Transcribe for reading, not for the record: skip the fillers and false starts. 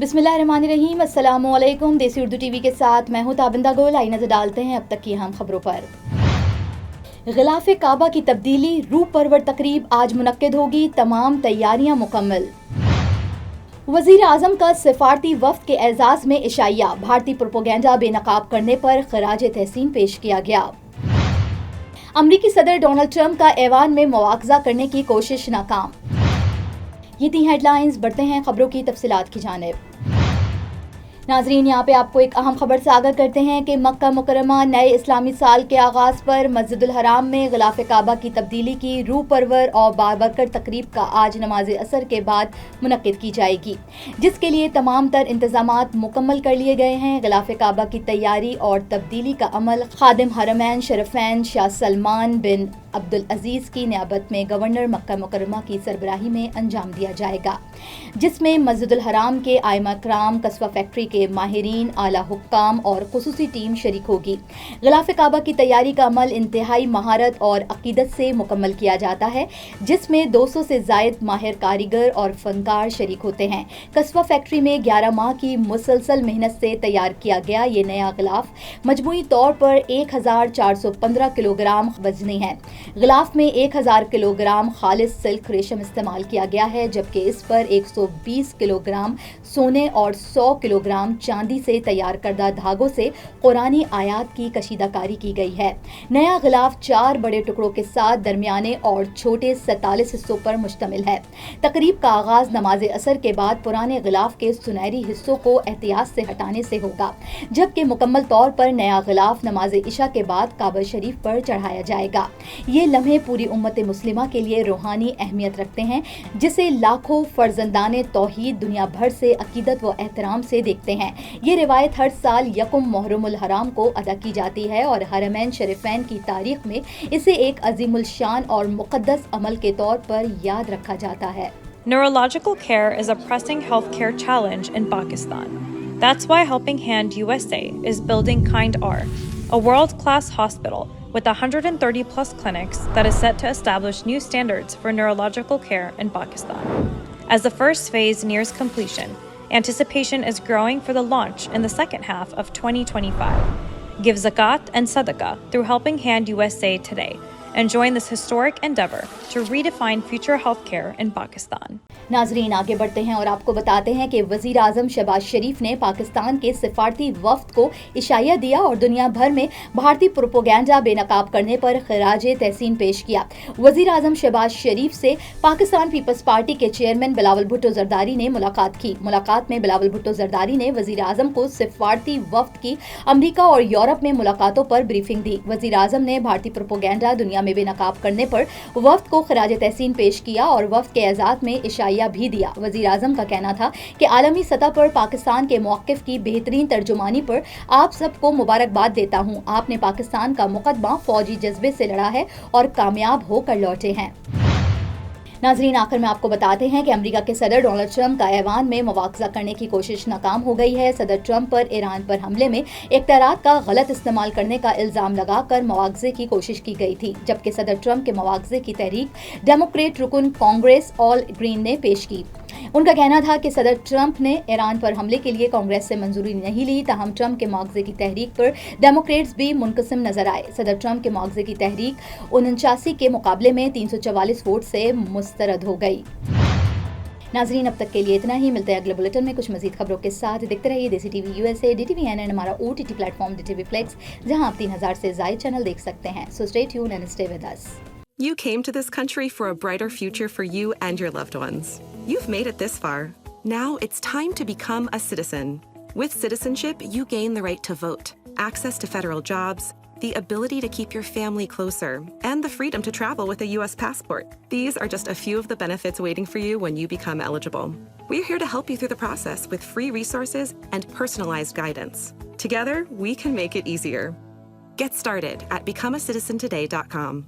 बिस्मिल्लाहिर्रहमानिर्रहीम, अस्सलामुअलैकुम। देसी उर्दू टीवी के साथ मैं हूं ताबिंदा गोल। आई नजर डालते हैं अब तक की अहम खबरों पर। गिलाफ काबा की तब्दीली, रूह परवर तकरीब आज मुनक्किद होगी, तमाम तैयारियां मुकम्मल। वजीर आजम का सिफारती वफ्द के एजाज में इशाइया, भारतीय प्रोपोगेंडा बेनकाब करने पर खराज तहसीन पेश किया गया। अमरीकी सदर डोनाल्ड ट्रंप का ऐवान में मुआवजा करने की कोशिश नाकाम। ये थी हेडलाइंस। बढ़ते हैं खबरों की तफसीलात की जानिब। नाजरीन, यहाँ पे आपको एक अहम खबर से आगाह करते हैं कि मक्का मुकरमा नए इस्लामी साल के आगाज़ पर मस्जिदुल हराम में गिलाफ काबा की तब्दीली की रूह परवर और बाबरकत तकरीब का आज नमाज असर के बाद मुनक्किद की जाएगी, जिसके लिए तमाम तर इंतजामात मुकम्मल कर लिए गए हैं। गिलाफ काबा की तैयारी और तब्दीली का अमल खादिम हरमैन शरफैन शाह सलमान बिन अब्दुल अजीज की नियाबत में गवर्नर मक्का मुकरमा की सरबराही में अंजाम दिया जाएगा, जिसमें मस्जिदुल हराम के आइमा कराम, कस्बा फैक्ट्री के माहिरीन, आला हुक्काम और खुसूसी टीम शरीक होगी। गिलाफ काबा की तैयारी का अमल इंतहाई महारत और अकीदत से मुकम्मल किया जाता है, जिसमें 200 से जायद माहिर कारीगर और फनकार शरीक होते हैं। कस्बा फैक्ट्री में 11 माह की मुसलसल मेहनत से तैयार किया गया ये नया गिलाफ मजमूई तौर पर 1415 किलोग्राम वजनी है। गिलाफ में 1000 किलोग्राम खालिस सिल्क रेशम इस्तेमाल किया गया है, जबकि इस पर 120 किलोग्राम सोने और 100 किलोग्राम चांदी से तैयार करदा धागों से कुरानी आयात की कशीदाकारी की गई है। नया गिलाफ 4 बड़े टुकड़ों के साथ दरमियाने और छोटे 47 हिस्सों पर मुश्तमिल है। तकरीब का आगाज नमाज असर के बाद पुराने गिलाफ के सुनहरी हिस्सों को एहतियात से हटाने से होगा, जबकि मुकम्मल तौर पर नया गिलाफ नमाज इशा के बाद काबा शरीफ पर चढ़ाया जाएगा। ये लम्हे पूरी उम्मत मुस्लिमा के लिए रूहानी अहमियत रखते हैं, जिसे लाखों फर्जंदाने तौहीद दुनिया भर से अकीदत व एहतराम से देखते हैं। ये रिवायत हर साल यकुम मुहर्रमुल हराम को अदा की जाती है और हरमैन शरीफैन की तारीख में इसे एक अजीमुल शान और मुक़द्दस अमल के तौर पर याद रखा जाता है। Neurological care is a pressing healthcare challenge in Pakistan. That's why Helping Hand USA is building Kind R, a world-class hospital with 130 plus clinics that is set to establish new standards for neurological care in Pakistan. As the first phase nears completion, anticipation is growing for the launch in the second half of 2025. Give zakat and sadaqah through Helping Hand USA today and join this historic endeavor to redefine future healthcare in Pakistan. नाजरीन, आगे बढ़ते हैं और आपको बताते हैं कि वजीर आजम शहबाज शरीफ ने पाकिस्तान के सिफारती वफ्द को इशाया दिया और दुनिया भर में भारतीय प्रोपोगेंडा बेनकाब करने पर खराज तहसीन पेश किया। वजीर आजम शहबाज शरीफ से पाकिस्तान पीपल्स पार्टी के चेयरमैन बिलावल भुट्टो जरदारी ने मुलाकात की। मुलाकात में बिलावल भुट्टो जरदारी ने वजीर आजम को सिफारती वफ्द की अमरीका और यूरोप में मुलाकातों पर ब्रीफिंग दी। वजीर आजम ने भारतीय प्रोपोगेंडा दुनिया में बेनकाब करने पर वफ्द को खराज तहसीन पेश किया और वफ्द के एजाज में इशाया भी दिया। वजीर आजम का कहना था कि आलमी सतह पर पाकिस्तान के मौक़िफ़ की बेहतरीन तर्जुमानी पर आप सबको मुबारकबाद देता हूँ। आपने पाकिस्तान का मुकदमा फौजी जज्बे से लड़ा है और कामयाब होकर लौटे हैं। नाजरीन, आखिर में आपको बताते हैं कि अमेरिका के सदर डोनाल्ड ट्रंप का ऐवान में मुआवजा करने की कोशिश नाकाम हो गई है। सदर ट्रंप पर ईरान पर हमले में इख्तियारात का गलत इस्तेमाल करने का इल्ज़ाम लगाकर मुआवजे की कोशिश की गई थी, जबकि सदर ट्रंप के मुआवजे की तहरीक डेमोक्रेट रुकन कांग्रेस ऑल ग्रीन ने पेश की। उनका कहना था कि सदर ट्रंप ने ईरान पर हमले के लिए कांग्रेस से मंजूरी नहीं ली, ताहम ट्रंप के मुआवजे की तहरीक पर डेमोक्रेट्स भी मुनकसिम नजर आए। सदर ट्रंप के मुआवजे की तहरीक 49 के मुकाबले में 344 वोट से मुस्तरद हो गई। नाजरीन, अब तक के लिए इतना ही। मिलते हैं अगले बुलेटिन में कुछ मजीद खबरों के साथ। देखते रहिए देसी टीवी यूएसए, DTV NN, हमारा OTT प्लेटफॉर्म DTV Flex, जहां आप 3000 से ज़ायद चैनल देख सकते हैं। So stay tuned and stay with us. You came to this country for a brighter future for you and your loved ones. You've made it this far. Now it's time to become a citizen. With citizenship, you gain the right to vote, access to federal jobs, the ability to keep your family closer, and the freedom to travel with a U.S. passport. These are just a few of the benefits waiting for you when you become eligible. We're here to help you through the process with free resources and personalized guidance. Together, we can make it easier. Get started at becomeacitizentoday.com.